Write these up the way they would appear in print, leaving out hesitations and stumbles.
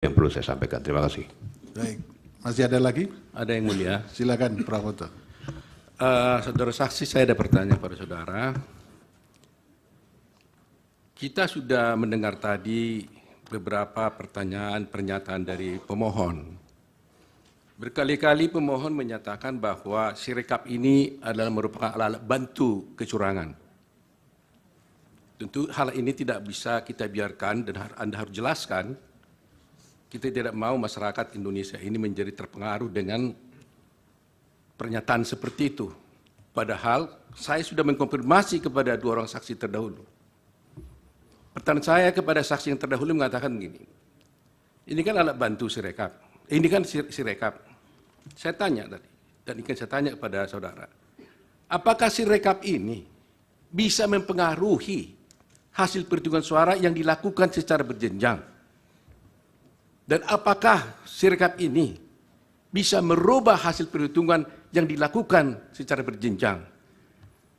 yang perlu saya sampaikan. Terima kasih. Baik, masih ada lagi? Ada yang mulia. Silakan, Prawoto. Saudara saksi, saya ada pertanyaan pada saudara. Kita sudah mendengar tadi beberapa pertanyaan pernyataan dari pemohon. Berkali-kali pemohon menyatakan bahwa Sirekap ini adalah merupakan alat bantu kecurangan. Tentu hal ini tidak bisa kita biarkan dan Anda harus jelaskan. Kita tidak mau masyarakat Indonesia ini menjadi terpengaruh dengan pernyataan seperti itu. Padahal saya sudah mengkonfirmasi kepada dua orang saksi terdahulu. Pertanyaan saya kepada saksi yang terdahulu mengatakan begini, ini kan alat bantu Sirekap, ini kan Sirekap. Saya tanya tadi, dan ingin saya tanya kepada saudara, apakah Sirekap ini bisa mempengaruhi hasil perhitungan suara yang dilakukan secara berjenjang? Dan apakah Sirekap ini bisa merubah hasil perhitungan yang dilakukan secara berjenjang?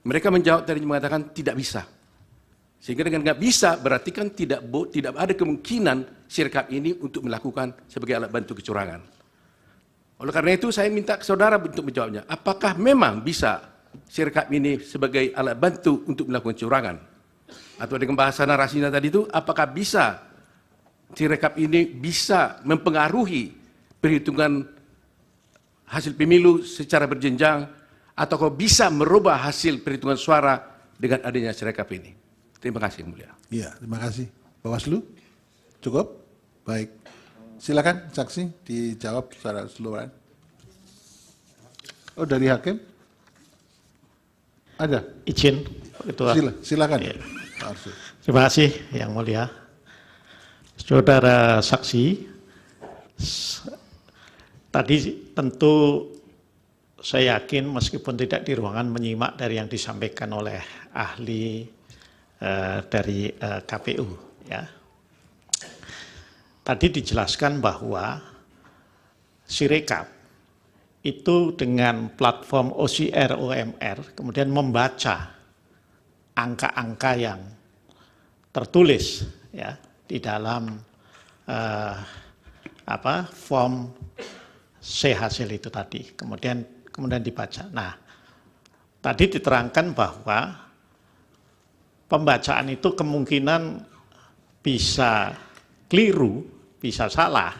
Mereka menjawab tadi mengatakan tidak bisa. Sehingga dengan nggak bisa berarti kan tidak ada kemungkinan Sirekap ini untuk melakukan sebagai alat bantu kecurangan. Oleh karena itu saya minta ke saudara untuk menjawabnya. Apakah memang bisa Sirekap ini sebagai alat bantu untuk melakukan kecurangan? Atau dengan bahasa narasinya tadi itu, apakah bisa Sirekap ini bisa mempengaruhi perhitungan hasil pemilu secara berjenjang atau kok bisa merubah hasil perhitungan suara dengan adanya Sirekap ini? Terima kasih, Mulia. Iya, terima kasih. Bawaslu, cukup? Baik. Silakan saksi dijawab secara keseluruhan. Oh, dari hakim? Ada? Izin, Ketua. Silakan. Ya. Pak Arsul. Terima kasih, Yang Mulia. Saudara saksi, tadi tentu saya yakin meskipun tidak di ruangan menyimak dari yang disampaikan oleh ahli dari KPU. Ya. Tadi dijelaskan bahwa Sirekap itu dengan platform OCR OMR kemudian membaca angka-angka yang tertulis ya di dalam form C hasil itu tadi, kemudian dibaca. Nah, tadi diterangkan bahwa pembacaan itu kemungkinan bisa keliru, bisa salah,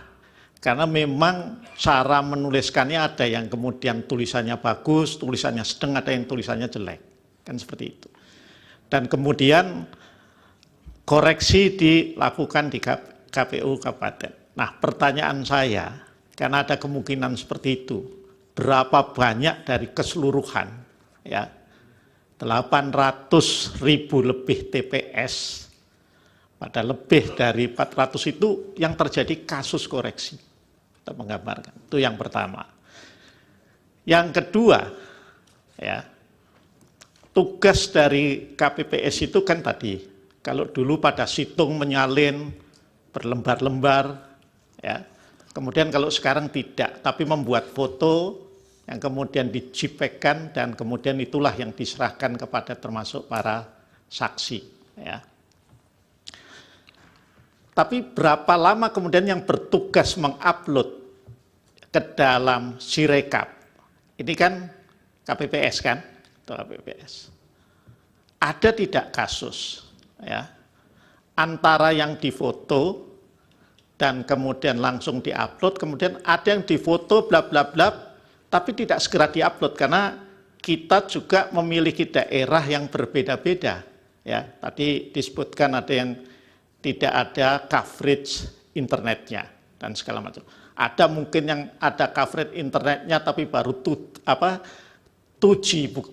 karena memang cara menuliskannya ada yang kemudian tulisannya bagus, tulisannya sedang, ada yang tulisannya jelek, kan seperti itu. Dan kemudian koreksi dilakukan di KPU Kabupaten. Nah, pertanyaan saya, karena ada kemungkinan seperti itu, berapa banyak dari keseluruhan, ya, 800.000 lebih TPS, pada lebih dari 400 itu yang terjadi kasus koreksi. Kita menggambarkan, itu yang pertama. Yang kedua, ya, tugas dari KPPS itu kan tadi, kalau dulu pada situng menyalin berlembar-lembar, ya. Kemudian kalau sekarang tidak, tapi membuat foto yang kemudian dijipekkan dan kemudian itulah yang diserahkan kepada termasuk para saksi. Ya. Tapi berapa lama kemudian yang bertugas mengupload ke dalam Sirekap? Ini kan KPPS kan? KPPS. Ada tidak kasus? Ya, antara yang difoto dan kemudian langsung diupload, kemudian ada yang difoto bla bla bla, tapi tidak segera diupload karena kita juga memiliki daerah yang berbeda-beda. Ya, tadi disebutkan ada yang tidak ada coverage internetnya dan segala macam. Ada mungkin yang ada coverage internetnya tapi baru 2G,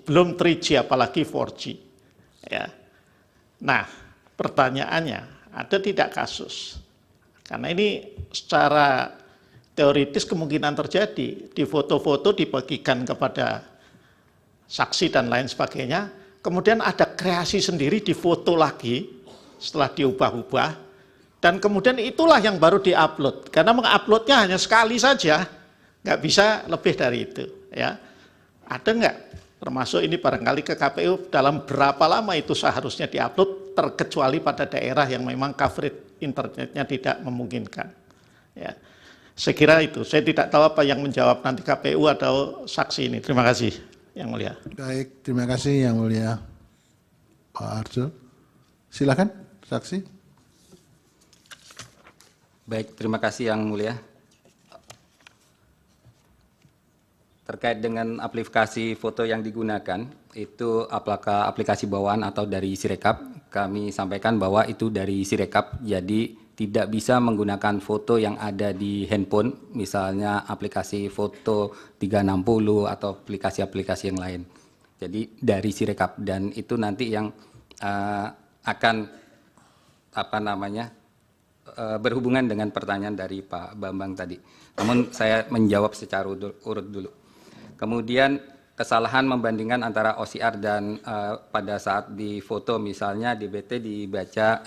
belum 3G apalagi 4G. Ya. Nah, pertanyaannya, ada tidak kasus? Karena ini secara teoritis kemungkinan terjadi, di foto-foto dibagikan kepada saksi dan lain sebagainya, kemudian ada kreasi sendiri di foto lagi setelah diubah-ubah, dan kemudian itulah yang baru diupload, karena menguploadnya hanya sekali saja, nggak bisa lebih dari itu. Ya. Ada nggak? Termasuk ini barangkali ke KPU, dalam berapa lama itu seharusnya diupload, terkecuali pada daerah yang memang coverage internetnya tidak memungkinkan. Ya. Saya kira itu. Saya tidak tahu apa yang menjawab nanti KPU atau saksi ini. Terima kasih, Yang Mulia. Baik, terima kasih Yang Mulia Pak Arsul. Silakan, saksi. Baik, terima kasih Yang Mulia. Terkait dengan aplikasi foto yang digunakan, itu apakah aplikasi bawaan atau dari Sirekap, kami sampaikan bahwa itu dari Sirekap, jadi tidak bisa menggunakan foto yang ada di handphone, misalnya aplikasi foto 360 atau aplikasi-aplikasi yang lain. Jadi dari Sirekap, dan itu nanti yang akan berhubungan dengan pertanyaan dari Pak Bambang tadi. Namun saya menjawab secara urut dulu. Kemudian kesalahan membandingkan antara OCR dan pada saat di foto, misalnya DBT dibaca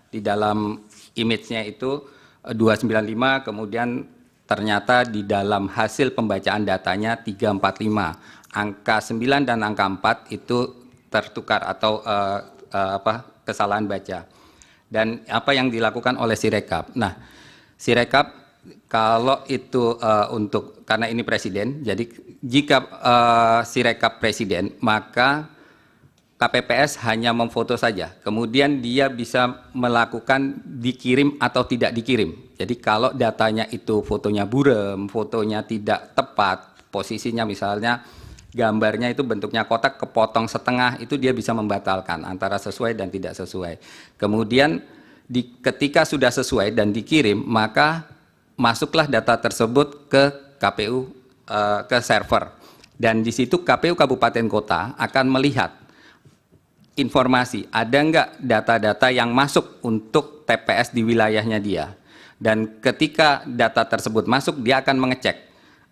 di dalam image-nya itu 295, kemudian ternyata di dalam hasil pembacaan datanya 345. Angka 9 dan angka 4 itu tertukar atau kesalahan baca. Dan apa yang dilakukan oleh Sirekap? Nah, Sirekap kalau itu karena ini presiden, jadi jika Sirekap presiden, maka KPPS hanya memfoto saja. Kemudian dia bisa melakukan dikirim atau tidak dikirim. Jadi kalau datanya itu fotonya buram, fotonya tidak tepat, posisinya misalnya gambarnya itu bentuknya kotak kepotong setengah, itu dia bisa membatalkan antara sesuai dan tidak sesuai. Kemudian ketika sudah sesuai dan dikirim, maka masuklah data tersebut ke KPU, ke server. Dan di situ KPU Kabupaten Kota akan melihat informasi, ada enggak data-data yang masuk untuk TPS di wilayahnya dia. Dan ketika data tersebut masuk, dia akan mengecek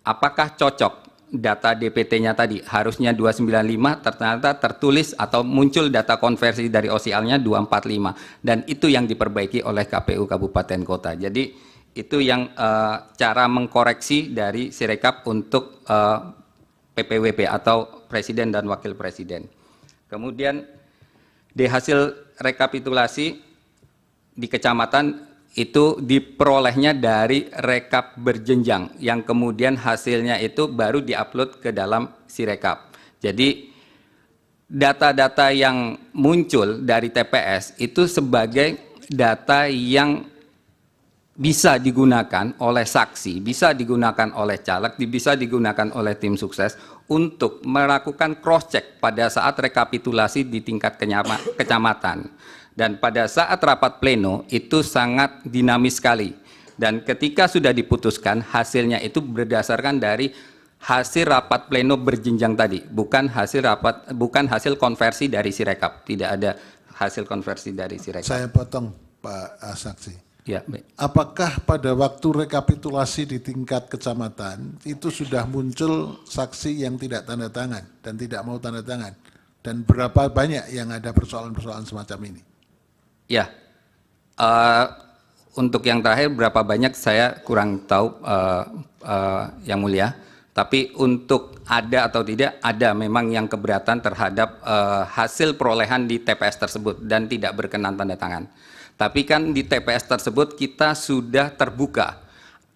apakah cocok data DPT-nya tadi, harusnya 295, ternyata tertulis atau muncul data konversi dari OCL-nya 245. Dan itu yang diperbaiki oleh KPU Kabupaten Kota. Jadi itu yang cara mengkoreksi dari Sirekap untuk PPWP atau Presiden dan Wakil Presiden. Kemudian di hasil rekapitulasi di kecamatan itu diperolehnya dari rekap berjenjang, yang kemudian hasilnya itu baru diupload ke dalam Sirekap. Jadi data-data yang muncul dari TPS itu sebagai data yang bisa digunakan oleh saksi, bisa digunakan oleh caleg, bisa digunakan oleh tim sukses untuk melakukan cross check pada saat rekapitulasi di tingkat kecamatan. Dan pada saat rapat pleno itu sangat dinamis sekali. Dan ketika sudah diputuskan, hasilnya itu berdasarkan dari hasil rapat pleno berjenjang tadi, bukan hasil konversi dari Sirekap. Tidak ada hasil konversi dari Sirekap. Saya potong Pak Saksi. Ya, baik. Apakah pada waktu rekapitulasi di tingkat kecamatan itu sudah muncul saksi yang tidak tanda tangan dan tidak mau tanda tangan? Dan berapa banyak yang ada persoalan-persoalan semacam ini? Ya, untuk yang terakhir berapa banyak saya kurang tahu, Yang Mulia. Tapi untuk ada atau tidak, ada memang yang keberatan terhadap hasil perolehan di TPS tersebut dan tidak berkenan tanda tangan. Tapi kan di TPS tersebut kita sudah terbuka.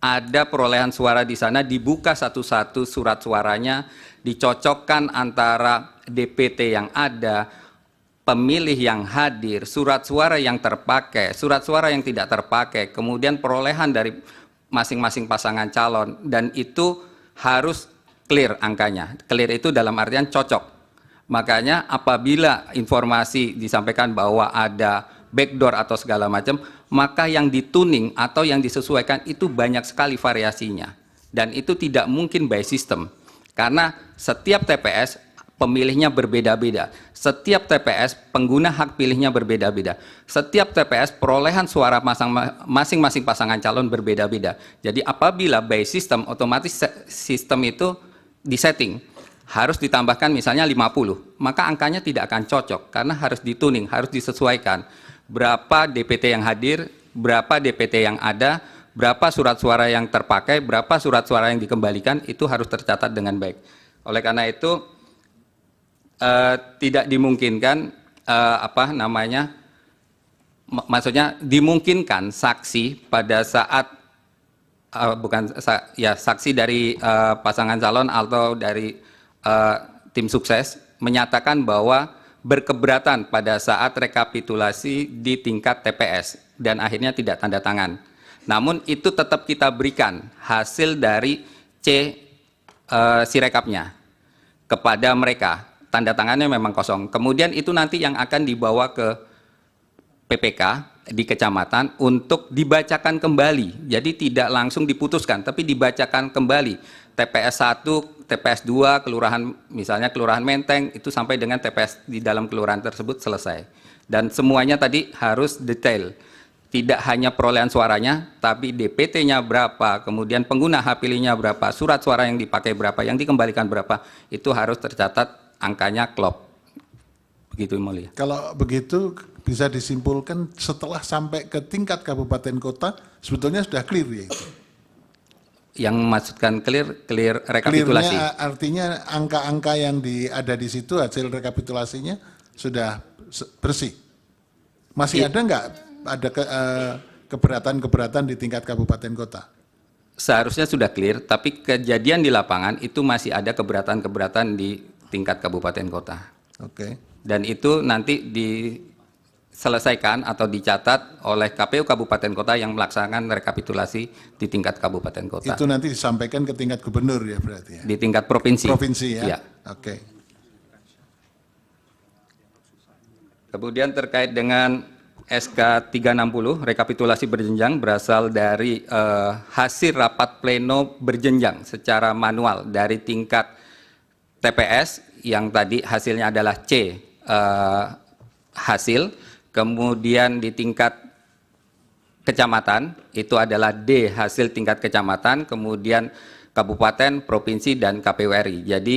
Ada perolehan suara di sana, dibuka satu-satu surat suaranya, dicocokkan antara DPT yang ada, pemilih yang hadir, surat suara yang terpakai, surat suara yang tidak terpakai, kemudian perolehan dari masing-masing pasangan calon, dan itu harus clear angkanya. Clear itu dalam artian cocok. Makanya apabila informasi disampaikan bahwa ada backdoor atau segala macam, maka yang dituning atau yang disesuaikan itu banyak sekali variasinya. Dan itu tidak mungkin by system. Karena setiap TPS pemilihnya berbeda-beda. Setiap TPS pengguna hak pilihnya berbeda-beda. Setiap TPS perolehan suara masing-masing pasangan calon berbeda-beda. Jadi apabila by system, otomatis sistem itu disetting. Harus ditambahkan misalnya 50, maka angkanya tidak akan cocok karena harus dituning, harus disesuaikan. Berapa DPT yang hadir, berapa DPT yang ada, berapa surat suara yang terpakai, berapa surat suara yang dikembalikan, itu harus tercatat dengan baik. Oleh karena itu tidak dimungkinkan maksudnya dimungkinkan saksi pada saat saksi dari pasangan calon atau dari tim sukses menyatakan bahwa berkeberatan pada saat rekapitulasi di tingkat TPS dan akhirnya tidak tanda tangan. Namun itu tetap kita berikan hasil dari Sirekapnya kepada mereka. Tanda tangannya memang kosong. Kemudian itu nanti yang akan dibawa ke PPK di kecamatan untuk dibacakan kembali. Jadi tidak langsung diputuskan, tapi dibacakan kembali. TPS 1, TPS 2, kelurahan misalnya Kelurahan Menteng, itu sampai dengan TPS di dalam kelurahan tersebut selesai. Dan semuanya tadi harus detail. Tidak hanya perolehan suaranya, tapi DPT-nya berapa, kemudian pengguna hak pilihnya berapa, surat suara yang dipakai berapa, yang dikembalikan berapa, itu harus tercatat angkanya klop. Begitu, Mulia. Kalau begitu bisa disimpulkan setelah sampai ke tingkat kabupaten kota sebetulnya sudah clear ya itu. Yang maksudkan clear rekapitulasi. Clearnya artinya angka-angka yang ada di situ hasil rekapitulasinya sudah bersih. Masih ada nggak ada keberatan-keberatan di tingkat kabupaten kota? Seharusnya sudah clear, tapi kejadian di lapangan itu masih ada keberatan-keberatan di tingkat kabupaten kota. Oke. Dan itu nanti diselesaikan atau dicatat oleh KPU kabupaten kota yang melaksanakan rekapitulasi di tingkat kabupaten kota. Itu nanti disampaikan ke tingkat gubernur ya berarti ya? Di tingkat provinsi. Provinsi ya? Iya. Oke. Kemudian terkait dengan SK 360, rekapitulasi berjenjang berasal dari hasil rapat pleno berjenjang secara manual dari tingkat TPS yang tadi hasilnya adalah C hasil, kemudian di tingkat kecamatan itu adalah D hasil tingkat kecamatan, kemudian kabupaten, provinsi, dan KPU RI. Jadi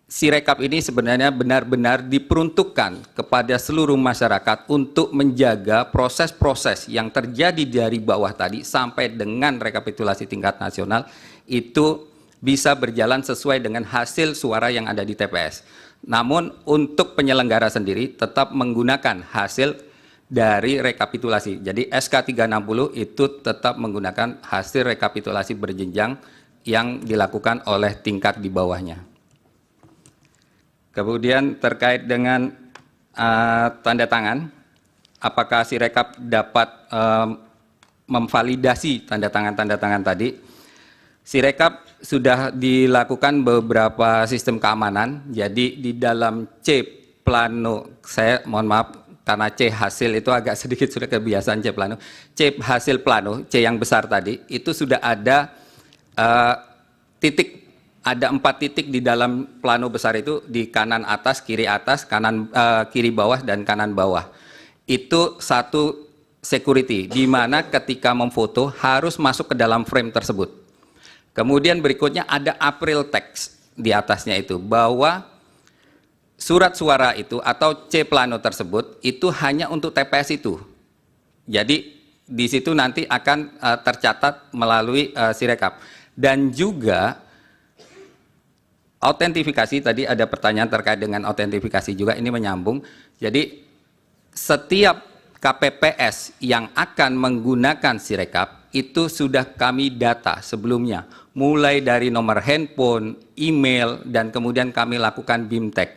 Sirekap ini sebenarnya benar-benar diperuntukkan kepada seluruh masyarakat untuk menjaga proses-proses yang terjadi dari bawah tadi sampai dengan rekapitulasi tingkat nasional itu bisa berjalan sesuai dengan hasil suara yang ada di TPS. Namun untuk penyelenggara sendiri tetap menggunakan hasil dari rekapitulasi. Jadi SK 360 itu tetap menggunakan hasil rekapitulasi berjenjang yang dilakukan oleh tingkat di bawahnya. Kemudian terkait dengan tanda tangan, apakah Sirekap dapat memvalidasi tanda tangan tadi? Sirekap sudah dilakukan beberapa sistem keamanan, jadi di dalam C plano, saya mohon maaf karena C hasil itu agak sedikit sudah kebiasaan C plano. C hasil plano, C yang besar tadi, itu sudah ada titik. Ada 4 titik di dalam plano besar itu, di kanan atas, kiri bawah, dan kanan bawah. Itu satu security, di mana ketika memfoto harus masuk ke dalam frame tersebut. Kemudian berikutnya ada April text di atasnya itu, bahwa surat suara itu atau C plano tersebut itu hanya untuk TPS itu. Jadi di situ nanti akan tercatat melalui Sirekap. Dan juga autentifikasi, tadi ada pertanyaan terkait dengan autentifikasi juga, ini menyambung. Jadi setiap KPPS yang akan menggunakan Sirekap itu sudah kami data sebelumnya, mulai dari nomor handphone, email, dan kemudian kami lakukan BIMTEK.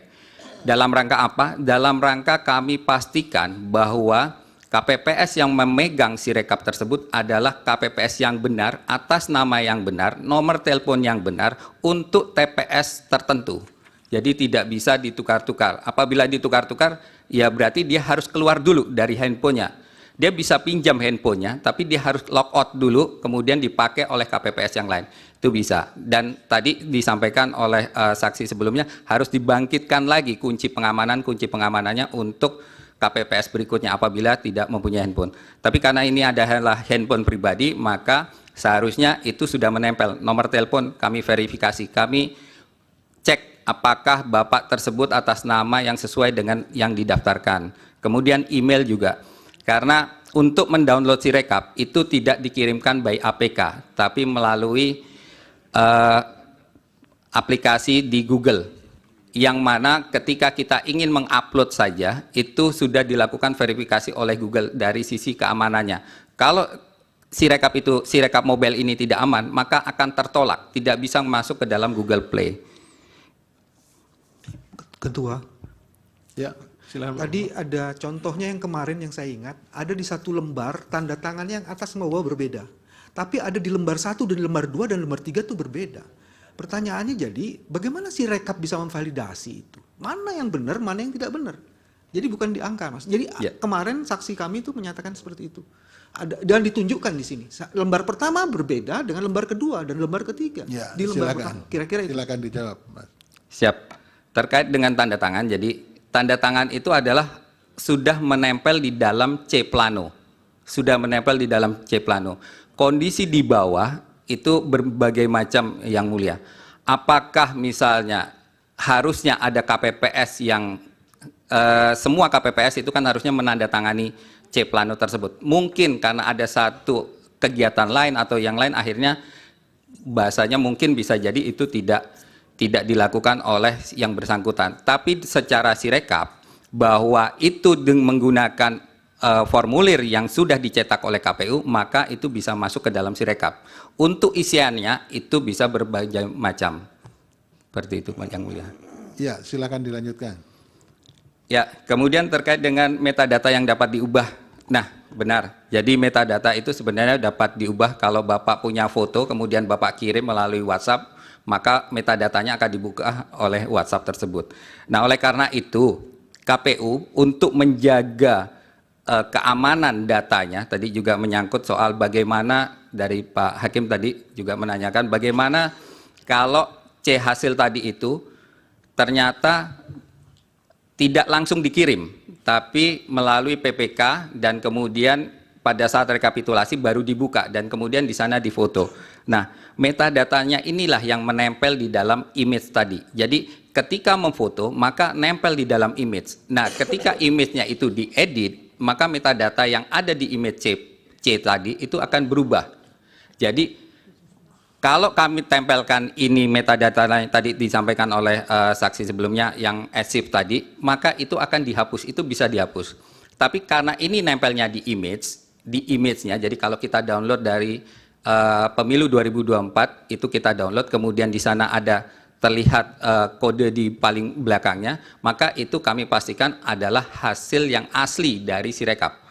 Dalam rangka apa? Dalam rangka kami pastikan bahwa KPPS yang memegang Sirekap tersebut adalah KPPS yang benar, atas nama yang benar, nomor telepon yang benar, untuk TPS tertentu. Jadi tidak bisa ditukar-tukar. Apabila ditukar-tukar, ya berarti dia harus keluar dulu dari handphonenya. Dia bisa pinjam handphonenya, tapi dia harus log out dulu, kemudian dipakai oleh KPPS yang lain. Itu bisa. Dan tadi disampaikan oleh saksi sebelumnya, harus dibangkitkan lagi kunci pengamanannya untuk KPPS berikutnya apabila tidak mempunyai handphone. Tapi karena ini adalah handphone pribadi, maka seharusnya itu sudah menempel. Nomor telepon kami verifikasi, kami cek apakah Bapak tersebut atas nama yang sesuai dengan yang didaftarkan. Kemudian email juga. Karena untuk mendownload Sirekap itu tidak dikirimkan by APK, tapi melalui aplikasi di Google. Yang mana ketika kita ingin mengupload saja, itu sudah dilakukan verifikasi oleh Google dari sisi keamanannya. Kalau Sirekap mobile ini tidak aman, maka akan tertolak, tidak bisa masuk ke dalam Google Play. Ketua, Ya, silakan. tadi ada contohnya yang kemarin yang saya ingat, ada di satu lembar tanda tangannya yang atas sama bawah berbeda. Tapi ada di lembar 1 dan di lembar 2 dan lembar 3 itu berbeda. Pertanyaannya jadi, bagaimana si rekap bisa memvalidasi itu? Mana yang benar, mana yang tidak benar? Jadi bukan di angka, Mas. Jadi Ya. kemarin saksi kami itu menyatakan seperti itu. Dan ditunjukkan di sini. Lembar pertama berbeda dengan lembar kedua dan lembar ketiga. Ya, Di lembar silakan. pertama. Kira-kira itu. Silakan dijawab, Mas. Siap. Terkait dengan tanda tangan, jadi tanda tangan itu adalah sudah menempel di dalam C plano. Sudah menempel di dalam C plano. Kondisi di bawah itu berbagai macam yang mulia. Apakah misalnya harusnya ada KPPS yang semua KPPS itu kan harusnya menandatangani C plano tersebut. Mungkin karena ada satu kegiatan lain atau yang lain akhirnya bahasanya mungkin bisa jadi itu tidak dilakukan oleh yang bersangkutan. Tapi secara sirekap bahwa itu menggunakan formulir yang sudah dicetak oleh KPU, maka itu bisa masuk ke dalam sirekap. Untuk isiannya itu bisa berbagai macam. Seperti itu, Yang Mulia. Ya, silakan dilanjutkan. Ya, kemudian terkait dengan metadata yang dapat diubah. Nah, benar. Jadi metadata itu sebenarnya dapat diubah kalau Bapak punya foto, kemudian Bapak kirim melalui WhatsApp, maka metadatanya akan dibuka oleh WhatsApp tersebut. Nah, oleh karena itu, KPU untuk menjaga keamanan datanya, tadi juga menyangkut soal bagaimana dari Pak Hakim tadi juga menanyakan bagaimana kalau C hasil tadi itu ternyata tidak langsung dikirim, tapi melalui PPK dan kemudian pada saat rekapitulasi baru dibuka dan kemudian di sana difoto. Nah, metadatanya inilah yang menempel di dalam image tadi. Jadi ketika memfoto maka nempel di dalam image. Nah, ketika image-nya itu diedit, maka metadata yang ada di image C tadi itu akan berubah. Jadi kalau kami tempelkan ini metadata yang tadi disampaikan oleh saksi sebelumnya yang as-if tadi, maka itu akan dihapus, itu bisa dihapus. Tapi karena ini nempelnya di image-nya, jadi kalau kita download dari pemilu 2024, itu kita download, kemudian di sana ada terlihat kode di paling belakangnya, maka itu kami pastikan adalah hasil yang asli dari Sirekap.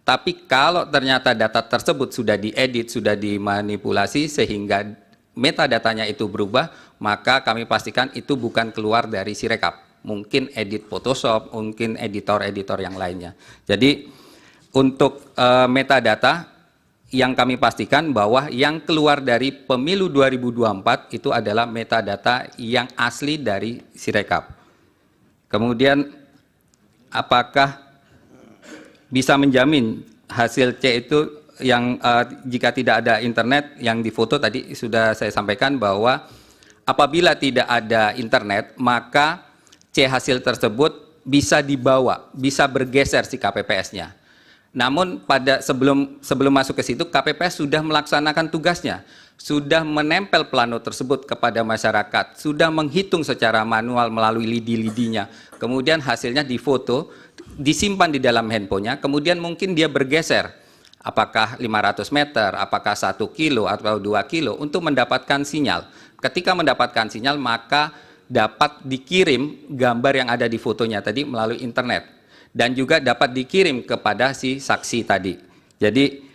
Tapi kalau ternyata data tersebut sudah diedit, sudah dimanipulasi sehingga metadatanya itu berubah, maka kami pastikan itu bukan keluar dari Sirekap. Mungkin edit Photoshop, mungkin editor-editor yang lainnya. Jadi untuk metadata yang kami pastikan bahwa yang keluar dari pemilu 2024 itu adalah metadata yang asli dari Sirekap. Kemudian apakah bisa menjamin hasil C itu yang jika tidak ada internet yang difoto tadi sudah saya sampaikan bahwa apabila tidak ada internet maka C hasil tersebut bisa dibawa, bisa bergeser si KPPS-nya. Namun pada sebelum masuk ke situ KPPS sudah melaksanakan tugasnya, sudah menempel plano tersebut kepada masyarakat, sudah menghitung secara manual melalui lidi-lidinya, kemudian hasilnya difoto, disimpan di dalam handphonenya, kemudian mungkin dia bergeser, apakah 500 meter, apakah 1 kilo atau 2 kilo untuk mendapatkan sinyal. Ketika mendapatkan sinyal maka dapat dikirim gambar yang ada di fotonya tadi melalui internet dan juga dapat dikirim kepada si saksi tadi. Jadi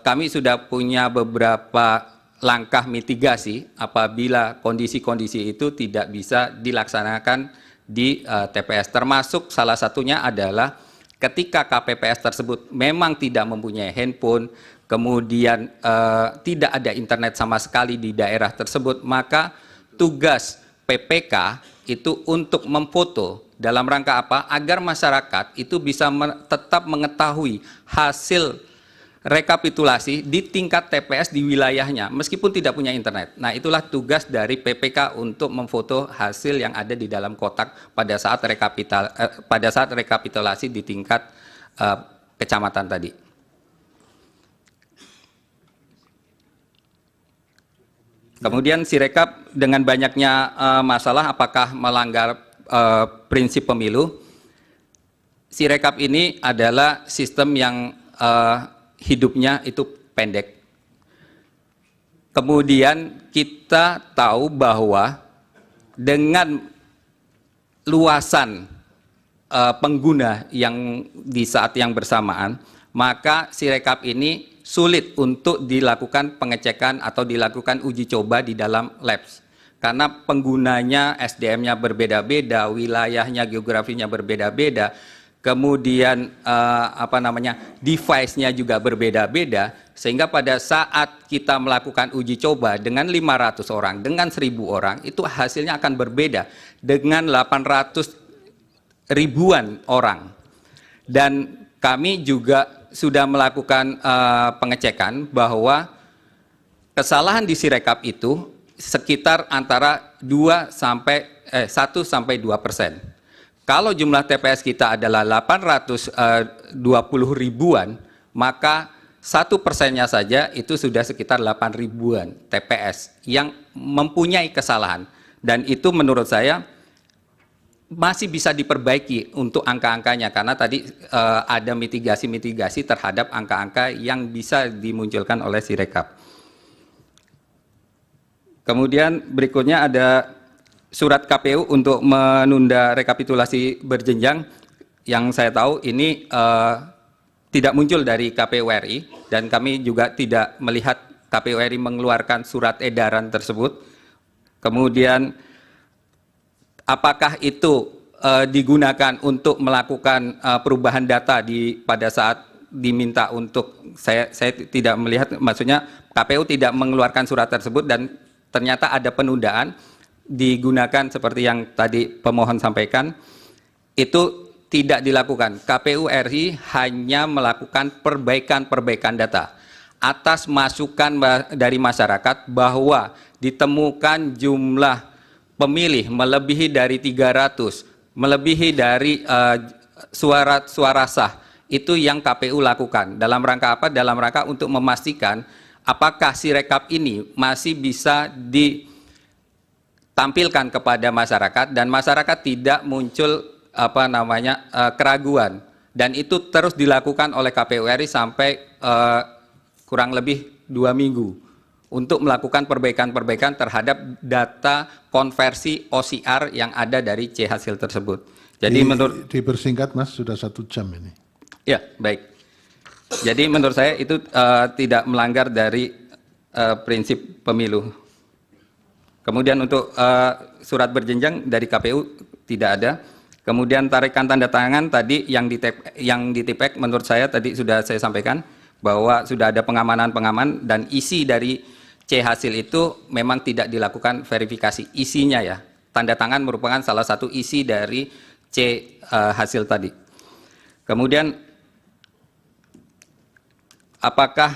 kami sudah punya beberapa langkah mitigasi apabila kondisi-kondisi itu tidak bisa dilaksanakan di TPS, termasuk salah satunya adalah ketika KPPS tersebut memang tidak mempunyai handphone, kemudian tidak ada internet sama sekali di daerah tersebut, maka tugas PPK itu untuk memfoto dalam rangka apa? Agar masyarakat itu bisa tetap mengetahui hasil rekapitulasi di tingkat TPS di wilayahnya meskipun tidak punya internet. Nah, itulah tugas dari PPK untuk memfoto hasil yang ada di dalam kotak pada saat rekapitulasi di tingkat kecamatan tadi. Kemudian Sirekap dengan banyaknya masalah apakah melanggar prinsip pemilu. Sirekap ini adalah sistem yang hidupnya itu pendek. Kemudian kita tahu bahwa dengan luasan pengguna yang di saat yang bersamaan, maka Sirekap ini sulit untuk dilakukan pengecekan atau dilakukan uji coba di dalam labs. Karena penggunanya, SDM-nya berbeda-beda, wilayahnya, geografinya berbeda-beda, kemudian device-nya juga berbeda-beda, sehingga pada saat kita melakukan uji coba dengan 500 orang, dengan 1.000 orang, itu hasilnya akan berbeda dengan 800 ribuan orang. Dan kami juga sudah melakukan pengecekan bahwa kesalahan di Sirekap itu sekitar antara 1 sampai 2%. Kalau jumlah TPS kita adalah 820 ribuan, maka 1%-nya saja itu sudah sekitar 8 ribuan TPS yang mempunyai kesalahan. Dan itu menurut saya masih bisa diperbaiki untuk angka-angkanya, karena tadi ada mitigasi-mitigasi terhadap angka-angka yang bisa dimunculkan oleh Sirekap. Kemudian berikutnya ada surat KPU untuk menunda rekapitulasi berjenjang, yang saya tahu ini tidak muncul dari KPU RI, dan kami juga tidak melihat KPU RI mengeluarkan surat edaran tersebut. Kemudian apakah itu digunakan untuk melakukan perubahan data pada saat diminta untuk, saya tidak melihat, maksudnya KPU tidak mengeluarkan surat tersebut dan ternyata ada penundaan digunakan seperti yang tadi pemohon sampaikan, itu tidak dilakukan. KPU RI hanya melakukan perbaikan data atas masukan dari masyarakat bahwa ditemukan jumlah pemilih melebihi dari 300, melebihi dari suara sah. Itu yang KPU lakukan. Dalam rangka apa? Dalam rangka untuk memastikan apakah Sirekap ini masih bisa ditampilkan kepada masyarakat dan masyarakat tidak muncul keraguan. Dan itu terus dilakukan oleh KPU RI sampai kurang lebih 2 minggu untuk melakukan perbaikan-perbaikan terhadap data konversi OCR yang ada dari C hasil tersebut. Jadi dipersingkat Mas, sudah 1 jam ini. Ya, baik. Jadi menurut saya itu tidak melanggar dari prinsip pemilu. Kemudian untuk surat berjenjang dari KPU tidak ada. Kemudian tarikan tanda tangan tadi yang ditipek menurut saya tadi sudah saya sampaikan bahwa sudah ada pengamanan dan isi dari C hasil itu memang tidak dilakukan verifikasi isinya ya. Tanda tangan merupakan salah satu isi dari C hasil tadi. Kemudian apakah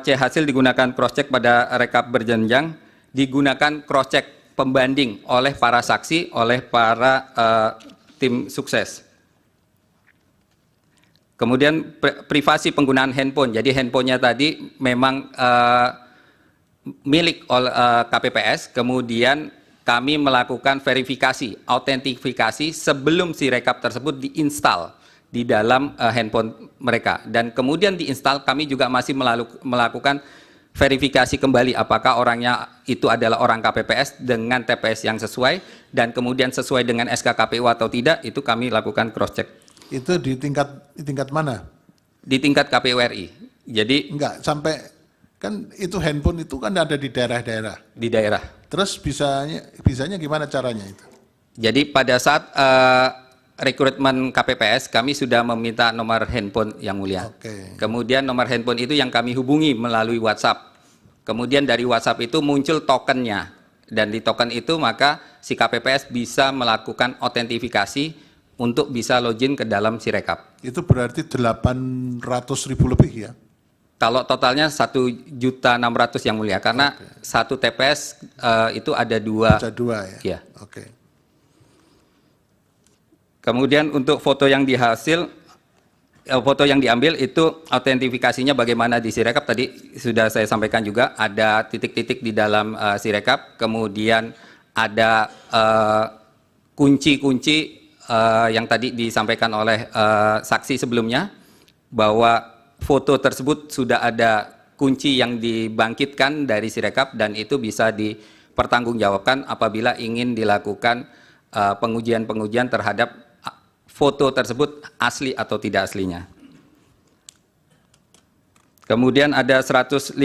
C hasil digunakan cross check pada rekap berjenjang? Digunakan cross check pembanding oleh para saksi, oleh para tim sukses. Kemudian privasi penggunaan handphone. Jadi handphonenya tadi memang milik KPPS, kemudian kami melakukan verifikasi, autentifikasi sebelum Sirekap tersebut diinstal di dalam handphone mereka. Dan kemudian diinstal kami juga masih melakukan verifikasi kembali apakah orangnya itu adalah orang KPPS dengan TPS yang sesuai dan kemudian sesuai dengan SK KPU atau tidak, itu kami lakukan cross check. Itu di tingkat mana? Di tingkat KPU RI. Jadi enggak, sampai kan itu handphone itu kan ada di daerah-daerah. Di daerah. Terus bisanya gimana caranya itu? Jadi pada saat rekrutmen KPPS kami sudah meminta nomor handphone yang mulia. Oke. Kemudian nomor handphone itu yang kami hubungi melalui WhatsApp. Kemudian dari WhatsApp itu muncul tokennya. Dan di token itu maka si KPPS bisa melakukan autentifikasi untuk bisa login ke dalam Sirekap. Itu berarti 800.000 lebih ya? Kalau totalnya 1.600.000 yang mulia, karena satu TPS itu ada dua. Bisa 2 ya? Ya. Oke. Kemudian untuk foto yang diambil itu autentifikasinya bagaimana di Sirekap tadi sudah saya sampaikan juga, ada titik-titik di dalam Sirekap, kemudian ada kunci-kunci yang tadi disampaikan oleh saksi sebelumnya bahwa foto tersebut sudah ada kunci yang dibangkitkan dari Sirekap dan itu bisa dipertanggungjawabkan apabila ingin dilakukan pengujian-pengujian terhadap foto tersebut asli atau tidak aslinya. Kemudian ada 154.000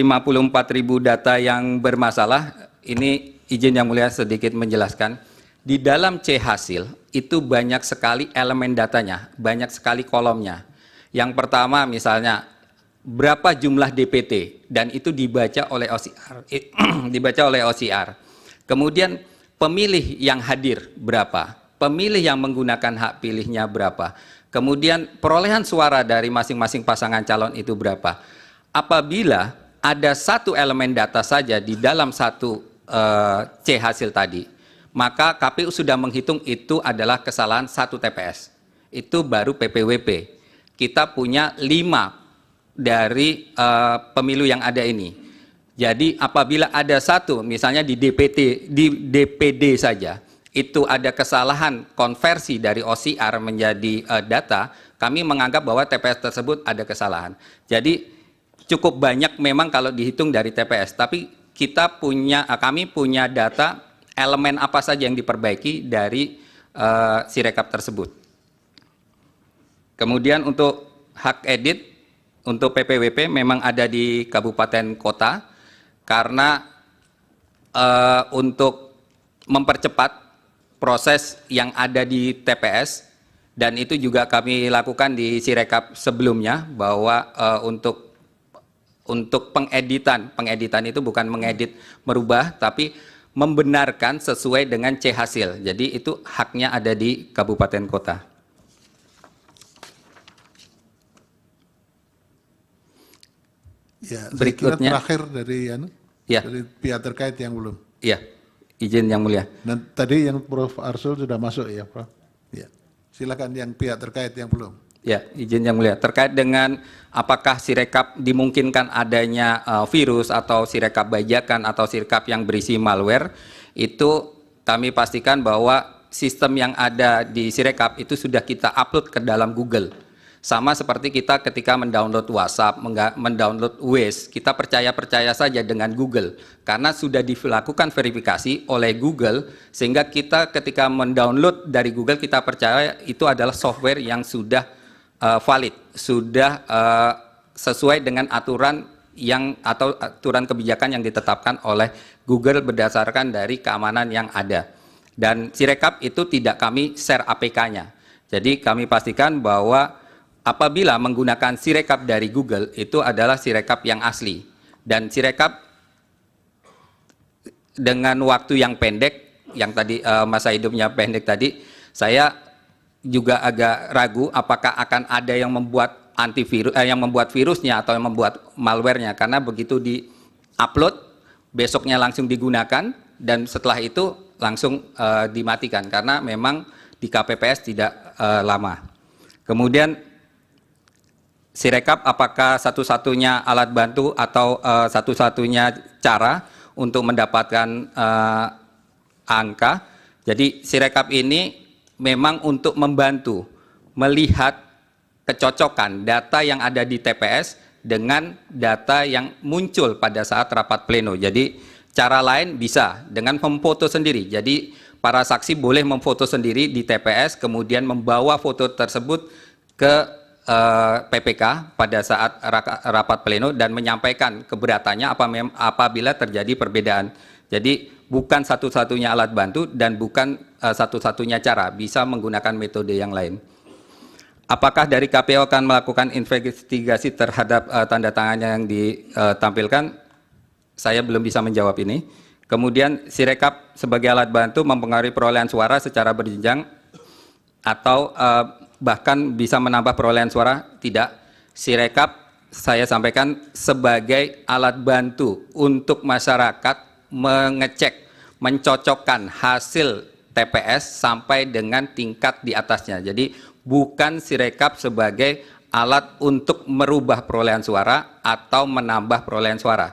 data yang bermasalah. Ini izin Yang Mulia sedikit menjelaskan. Di dalam C hasil itu banyak sekali elemen datanya, banyak sekali kolomnya. Yang pertama misalnya berapa jumlah DPT dan itu dibaca oleh OCR. Dibaca oleh OCR. Kemudian pemilih yang hadir berapa? Pemilih yang menggunakan hak pilihnya berapa? Kemudian perolehan suara dari masing-masing pasangan calon itu berapa? Apabila ada satu elemen data saja di dalam satu C hasil tadi, maka KPU sudah menghitung itu adalah kesalahan satu TPS. Itu baru PPWP. Kita punya 5 dari pemilu yang ada ini. Jadi apabila ada satu, misalnya di DPD saja, itu ada kesalahan konversi dari OCR menjadi data, kami menganggap bahwa TPS tersebut ada kesalahan. Jadi cukup banyak memang kalau dihitung dari TPS, tapi kami punya data elemen apa saja yang diperbaiki dari Sirekap tersebut. Kemudian untuk hak edit, untuk PPWP memang ada di kabupaten kota, karena untuk mempercepat proses yang ada di TPS, dan itu juga kami lakukan di Sirekap sebelumnya, bahwa untuk pengeditan itu bukan mengedit merubah, tapi membenarkan sesuai dengan C hasil. Jadi itu haknya ada di kabupaten kota. Ya, Berikutnya terakhir dari dari pihak terkait yang belum. Iya, izin Yang Mulia. Dan tadi yang Prof. Arsul sudah masuk ya, Prof. Ya. Silakan yang pihak terkait yang belum. Ya, izin Yang Mulia. Terkait dengan apakah Sirekap dimungkinkan adanya virus atau Sirekap bajakan atau Sirekap yang berisi malware, itu kami pastikan bahwa sistem yang ada di Sirekap itu sudah kita upload ke dalam Google. Sama seperti kita ketika mendownload WhatsApp, mendownload Waze, kita percaya saja dengan Google. Karena sudah dilakukan verifikasi oleh Google, sehingga kita ketika mendownload dari Google, kita percaya itu adalah software yang sudah valid, sudah sesuai dengan aturan atau aturan kebijakan yang ditetapkan oleh Google berdasarkan dari keamanan yang ada. Dan Sirekap itu tidak kami share APK-nya. Jadi kami pastikan bahwa apabila menggunakan Sirekap dari Google, itu adalah Sirekap yang asli. Dan Sirekap dengan waktu yang pendek, yang tadi masa hidupnya pendek tadi, saya juga agak ragu apakah akan ada yang membuat antivirus, yang membuat virusnya atau yang membuat malwarenya, karena begitu di-upload, besoknya langsung digunakan, dan setelah itu langsung dimatikan, karena memang di KPPS tidak lama. Kemudian Sirekap apakah satu-satunya alat bantu atau satu-satunya cara untuk mendapatkan angka? Jadi Sirekap ini memang untuk membantu melihat kecocokan data yang ada di TPS dengan data yang muncul pada saat rapat pleno. Jadi cara lain bisa dengan memfoto sendiri. Jadi para saksi boleh memfoto sendiri di TPS, kemudian membawa foto tersebut ke PPK pada saat rapat pleno dan menyampaikan keberatannya apabila terjadi perbedaan. Jadi bukan satu-satunya alat bantu dan bukan satu-satunya cara, bisa menggunakan metode yang lain. Apakah dari KPU akan melakukan investigasi terhadap tanda tangannya yang ditampilkan? Saya belum bisa menjawab ini. Kemudian Sirekap sebagai alat bantu mempengaruhi perolehan suara secara berjenjang atau bahkan bisa menambah perolehan suara? Tidak. Sirekap saya sampaikan sebagai alat bantu untuk masyarakat mengecek, mencocokkan hasil TPS sampai dengan tingkat di atasnya. Jadi bukan Sirekap sebagai alat untuk merubah perolehan suara atau menambah perolehan suara.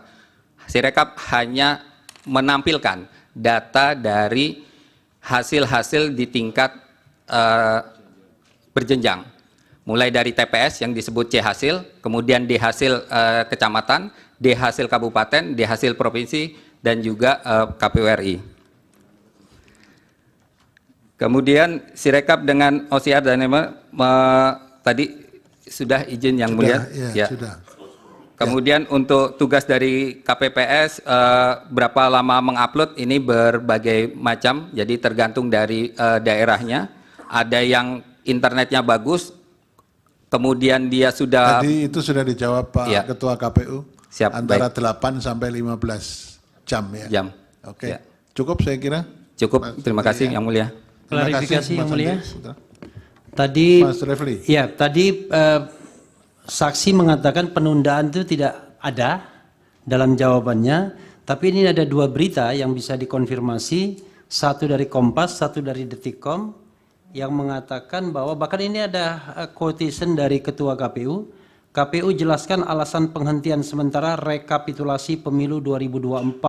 Sirekap hanya menampilkan data dari hasil-hasil di tingkat berjenjang, mulai dari TPS yang disebut C hasil, kemudian D hasil kecamatan, D hasil kabupaten, D hasil provinsi, dan juga KPU RI. Kemudian Sirekap dengan OCR dan tadi sudah izin yang mulia. Ya, sudah. Kemudian untuk tugas dari KPPS berapa lama mengupload ini berbagai macam, jadi tergantung dari daerahnya. Ada yang internetnya bagus, kemudian dia sudah. Tadi itu sudah dijawab Pak Ya. Ketua KPU. Siap, antara baik. 8 sampai 15 jam ya. Jam. Oke. Ya. Cukup saya kira. Cukup, terima kasih yang mulia. Terima Klarifikasi kasih, yang Mas mulia. Andi. Putra. Tadi Mas Refli. ya, tadi saksi mengatakan penundaan itu tidak ada dalam jawabannya, tapi ini ada dua berita yang bisa dikonfirmasi, satu dari Kompas, satu dari Detikcom, yang mengatakan bahwa bahkan ini ada quotation dari Ketua KPU. KPU jelaskan alasan penghentian sementara rekapitulasi pemilu 2024